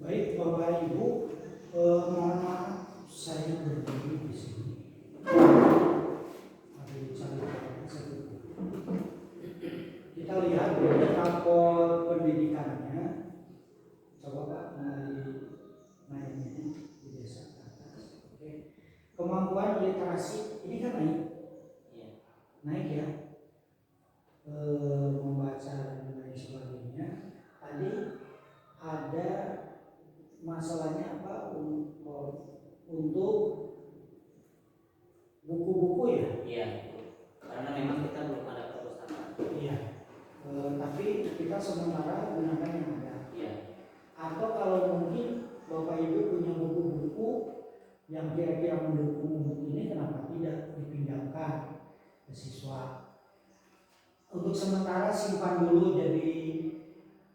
Baik Bapak Ibu, mohon maaf saya berdiri di sini. Ada bicara satu. Kita lihat rapor pendidikannya. Coba Pak naiknya di desa atas. Oke. Kemampuan literasi ini kan naik. Iya. Naik ya. Membaca dan lain sebagainya. Tadi ada masalahnya apa untuk buku-buku ya? Iya, karena memang kita belum ada perpustakaan. Iya. Tapi kita sementara gunakan yang ada. Iya. Atau kalau mungkin Bapak Ibu punya buku-buku yang kira-kira mendukung buku ini, kenapa tidak dipinjamkan ke siswa? Untuk sementara simpan dulu jadi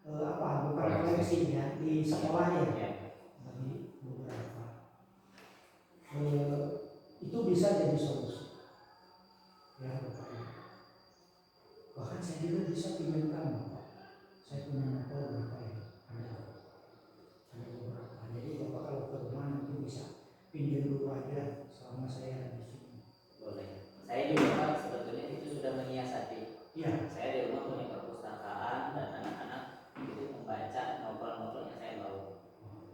bukan koleksi ya di sekolah ya. Iya. Bagi beberapa. Itu bisa jadi solusi. Ya, Bapak Ibu. Bahkan saya juga bisa pinjamkan Bapak. Saya punya motor Bapak ya. Ada beberapa. Jadi Bapak kalau ke rumah nanti bisa pinjam dulu aja selama saya ada di sini. Boleh. Saya juga Pak sebetulnya itu sudah menyiasati. Iya. Saya di rumah punya perpustakaan dan anak-anak itu membaca novel-novel yang saya bawa.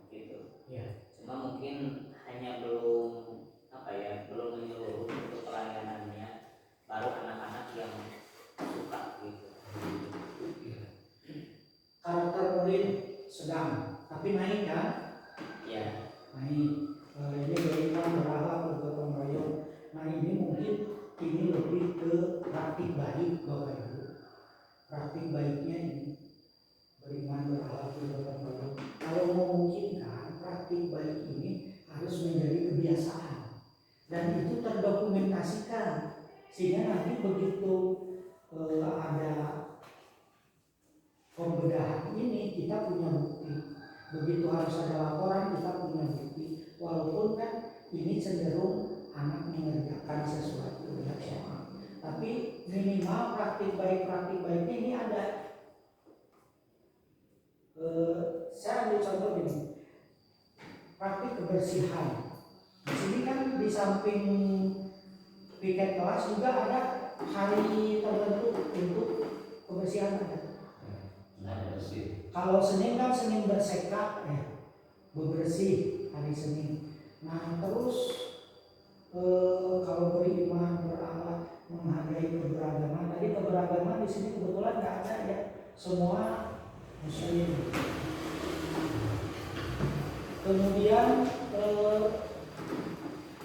Gitu. Iya. Cuma mungkin hanya belum menyeluruh untuk pelayanannya, baru anak-anak yang suka gitu. Iya. Karakter murid sedang, tapi naik kan? Iya. Naik. Ini beriman berakhlak bergotong royong. Nah ini mungkin ini lebih ke praktik baik Bapak Ibu. Praktik baiknya ini beriman berakhlak bergotong royong. Kalau memungkinkan praktik baik ini harus menjadi kebiasaan dan itu terdokumentasikan sehingga nanti begitu ada pembedahan ini kita punya bukti. Begitu harus ada laporan kita punya bukti. Walaupun kan ini cenderung anak mengerjakan sesuatu ya soal, tapi minimal praktik baiknya ini ada. Saya ambil contoh gini, praktik kebersihan. Di sini kan di samping piket kelas juga ada hari tertentu untuk kebersihan ada. Kalau Senin kan Senin bersekak bebersih hari Senin. Nah terus kalau beriman berakhlak menghargai keberagaman. Tadi keberagaman di sini kebetulan nggak ada ya, semua Muslim. Kemudian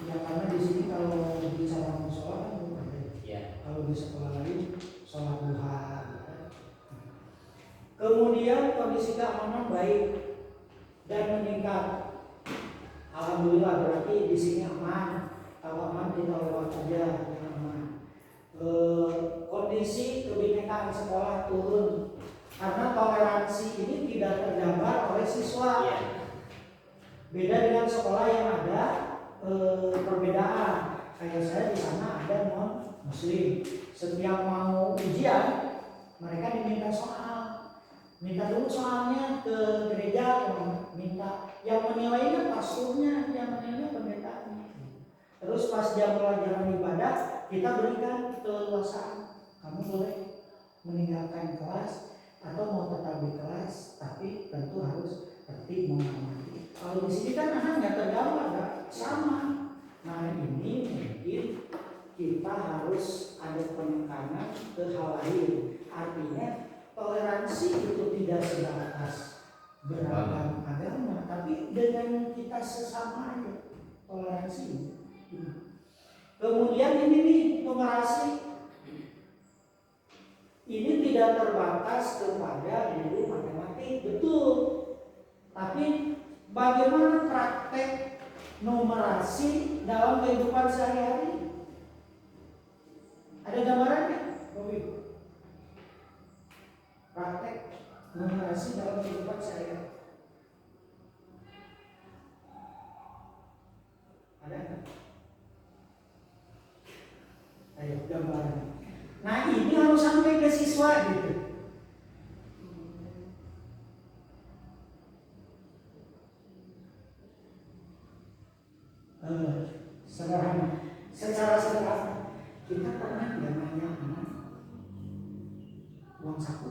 ya karena di sini kalau bicara musola kan belum ada. Ya. Kalau di sekolah lain sholat duha. Kemudian kondisi keamanan baik dan meningkat. Alhamdulillah berarti di sini aman. Kalau aman kita lewat saja aman. Kondisi kebinekaan sekolah turun karena toleransi ini tidak tergambar oleh siswa. Ya. Beda dengan sekolah yang ada perbedaan. Kayak saya di sana ada non Muslim. Setiap mau ujian mereka diminta soal. Minta dulu soalnya ke gereja, minta yang menilainya pastornya, yang menilainya pendetanya. Terus pas jam pelajaran ibadah kita berikan keleluasaan, kamu boleh meninggalkan kelas atau mau tetap di kelas, tapi tentu harus tertib menghormati. Kalau di sini kan anak nggak tergambar, nggak sama. Nah ini mungkin kita harus ada penekanan ke hal lain, artinya toleransi itu tidak sebatas beragam agama, tapi dengan kita sesama aja toleransi. Kemudian ini nih numerasi ini tidak terbatas kepada guru matematik, betul. Tapi bagaimana praktek numerasi dalam kehidupan sehari-hari? Ada gambarannya, Bobi? Praktek numerasi dalam kehidupan sehari-hari. Ada nggak? Ayo gambaran. Nah ini harus sampai ke siswa gitu. uang saku?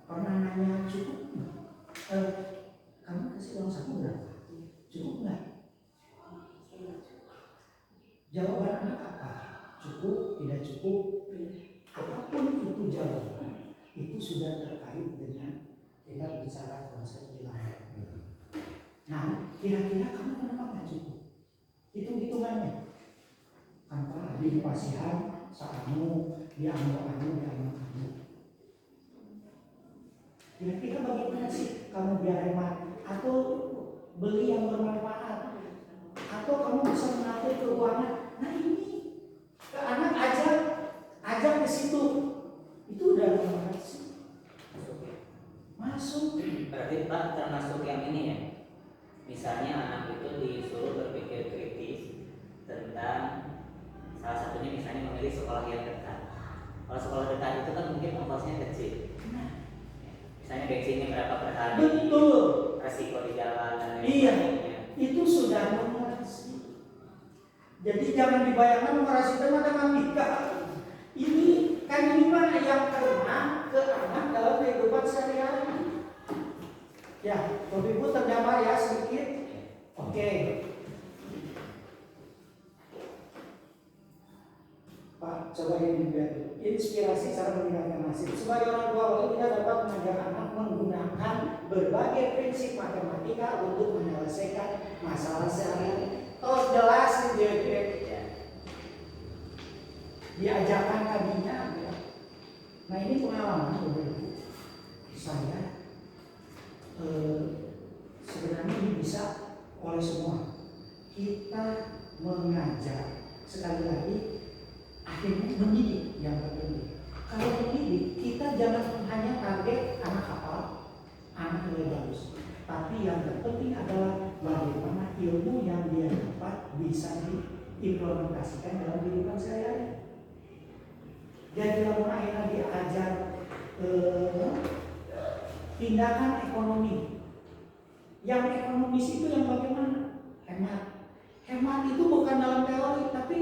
Pernah nanya cukup nggak? Kamu kasih uang saku berapa? Cukup nggak? Jawaban anak apa? Cukup, tidak cukup. Apapun itu jawaban, itu sudah terkait dengan kita bicara konsep bilangan. Nah, kira-kira kamu kenapa nggak cukup? Hitung-hitungannya. Tanpa di pasihan, saatmu, diambil kamu. Kira-kira bagaimana sih kamu biar hemat? Atau beli yang bermanfaat? Atau kamu bisa mengatur keuangan? Nah ini, ke anak ajak ke situ. Itu udah masuk. Berarti Pak termasuk yang ini ya. Misalnya anak itu disuruh berpikir kritis tentang salah satunya misalnya memilih sekolah yang dekat. Kalau sekolah dekat itu kan mungkin ongkosnya kecil. Misalnya bensinnya berapa per hari. Betul. Resiko di jalan dan lain iya, sebagainya. Itu sudah numerasi. Jadi jangan dibayangkan numerasi itu matematika. Ini kan ini mana yang kena ke anak dalam kehidupan sehari-hari. Ya, Bapak Ibu tergambar ya sedikit. Oke. Pak, coba ini lihat dulu. Inspirasi cara meningkatkan nasib. Sebagai orang tua, kita dapat mengajar anak menggunakan berbagai prinsip matematika untuk menyelesaikan masalah sehari-hari. Oh, jelas dia diajarkan tadinya. Nah ini pengalaman Bapak Ibu. Saya sebenarnya ini bisa oleh semua. Kita mengajar sekali lagi. Akhirnya mendidik yang terpenting. Kalau mendidik, kita jangan hanya target anak hafal, anak nilai bagus. Tapi yang terpenting adalah bagaimana ilmu yang dia dapat bisa diimplementasikan dalam kehidupan sehari-hari. Jadi kalau akhirnya diajar tindakan ekonomi, yang ekonomis itu yang bagaimana? Hemat itu bukan dalam teori, tapi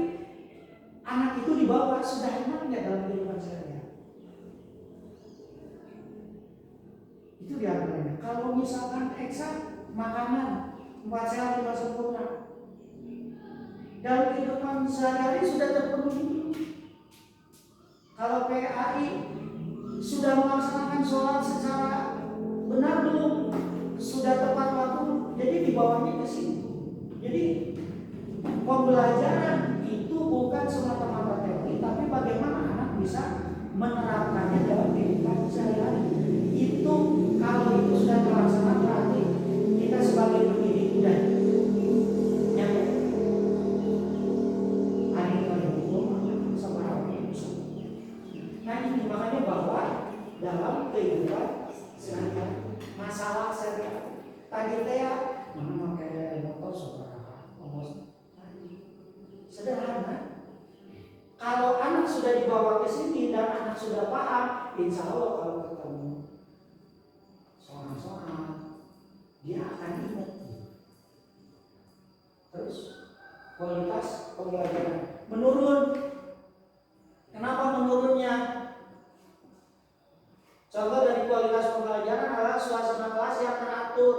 anak itu dibawa sudah hemat nggak dalam kehidupan sehari-hari? Itu diantaranya. Kalau misalkan eksak makanan 4 sehat 5 sempurna, dalam kehidupan sehari-hari sudah terpenuhi. Kalau PAI sudah melaksanakan sholat secara benar belum? Sudah tepat waktu? Jadi dibawanya ke sini. Jadi pembelajaran itu bukan semata-mata teori, tapi bagaimana anak bisa menerapkannya dalam kehidupan sehari-hari. Itu kalau itu sudah terlaksana berarti kita sebagai pendidik udah nyampe. Hari ini nah ini makanya bahwa dalam kehidupan sehari-hari masalah sehari-hari tadi teh mana pakai motor seberapa sederhana. Kalau anak sudah dibawa ke sini dan anak sudah paham, insya Allah kalau ketemu soal-soal dia akan ingat. Terus kualitas pembelajaran menurun. Kenapa menurunnya? Contoh dari kualitas pembelajaran adalah suasana kelas yang teratur.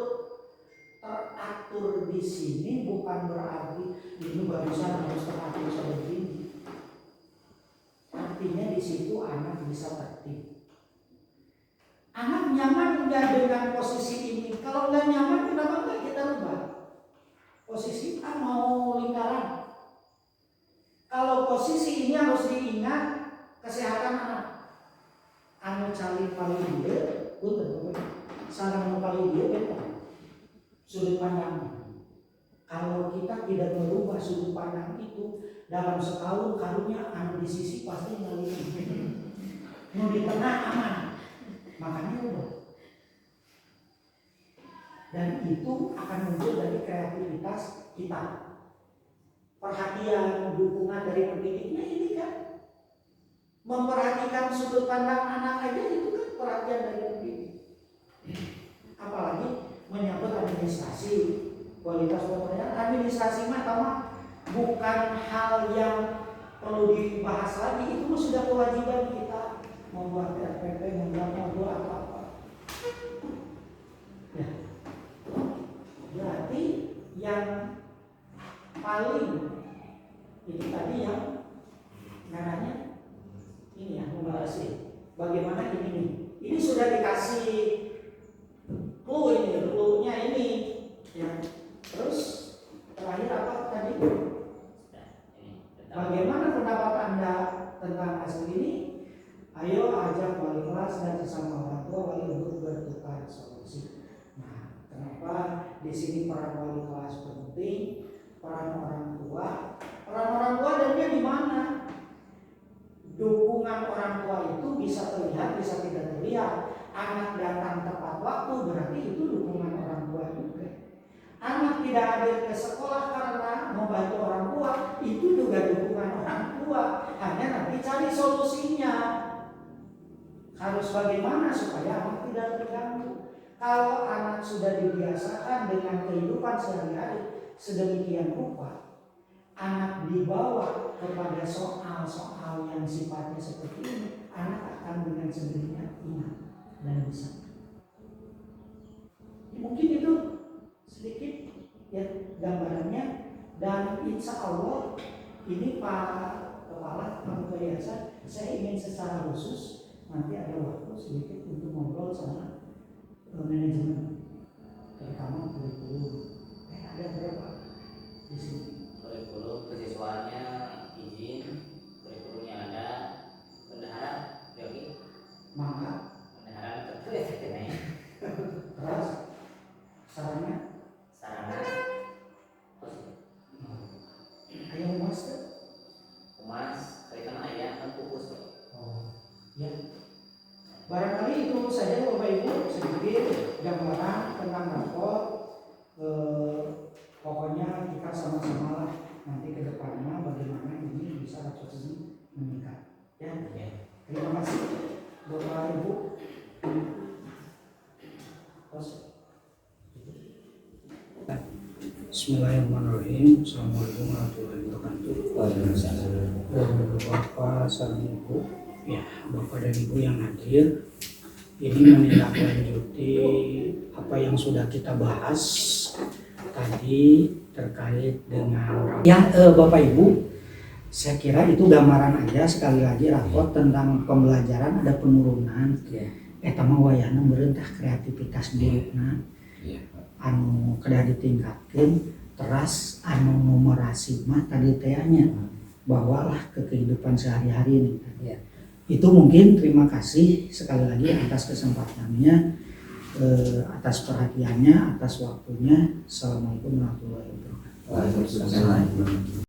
Teratur di sini bukan berarti ini barusan harus teratur seperti ini. Artinya di situ anak bisa tertib. Anak nyaman nggak dengan posisi ini? Kalau nggak nyaman, kenapa nggak kita rubah? Posisi A mau lingkaran. Kalau posisi ini harus diingat kesehatan anak. Anu cali paling dia, betul. Sarang paling dia betul. Sudut pandang. Kalau kita tidak merubah sudut pandang itu dalam setahun karunya anu di sisi pasti ngalih. Mau di tengah aman. Makanya ubah. Dan itu akan muncul dari kreativitas kita. Perhatian, dukungan dari pendidiknya ini kan memperhatikan sudut pandang anak aja itu kan perhatian dari pendidik. Apalagi menyangkut administrasi, kualitas pembelajaran. Administrasi mah bukan hal yang perlu dibahas lagi, itu sudah kewajiban kasih. Bagaimana ini nih? Ini sudah dikasih clue ini, clue-nya ini. Ya. Terus terakhir apa tadi? Bagaimana pendapat Anda tentang hasil ini? Ayo ajak wali kelas dan sesama orang tua wali untuk bertukar solusi. Nah, kenapa di sini peran wali kelas penting? Peran orang tua adanya di mana? Dukungan orang tua itu bisa terlihat, bisa tidak terlihat. Anak datang tepat waktu berarti itu dukungan orang tua juga. Anak tidak hadir ke sekolah karena membantu orang tua, itu juga dukungan orang tua. Hanya nanti cari solusinya. Harus bagaimana supaya anak tidak terganggu. Kalau anak sudah dibiasakan dengan kehidupan sehari-hari sedemikian rupa, anak dibawa kepada soal-soal yang sifatnya seperti ini, anak akan dengan sendirinya ingat dan bisa. Mungkin itu sedikit ya gambarannya, dan insya Allah ini Pak Kepala Panitia Yayasan, saya ingin secara khusus nanti ada waktu sedikit untuk ngobrol sama manajemen, terutama kurikulum. Ada berapa di sini? Kurikulum kesiswaannya izin, kurikulumnya ada, bendahara, yogi, Mangga, bendahara tentu ya ceritanya. keras, sarana, ayam master. Umas, kaitan ayah kan pupus. Oh, ya. Barangkali itu saja Bapak Ibu sedikit gambaran tentang rapor. Pokoknya kita sama-sama lah nanti ke depannya bagaimana ini bisa rapor ini meningkat. Ya. Terima kasih Bapak Ibu. Bismillahirrahmanirrahim. Assalamualaikum warahmatullahi wabarakatuh. Bapak sareng Ibu, ya Bapak dan Ibu yang hadir, ini menindaklanjuti apa yang sudah kita bahas tadi terkait dengan Bapak Ibu. Saya kira itu gambaran aja, sekali lagi rapor tentang pembelajaran ada penurunan. Eta mah wayahna merentah kreativitas guruna. Anu kedah ditingkatkeun, teras anu numerasi mah tadi teanya bawalah ke kehidupan sehari-hari ini. Itu mungkin. Terima kasih sekali lagi atas kesempatannya, atas perhatiannya, atas waktunya. Assalamualaikum warahmatullahi wabarakatuh. Waalaikumsalam.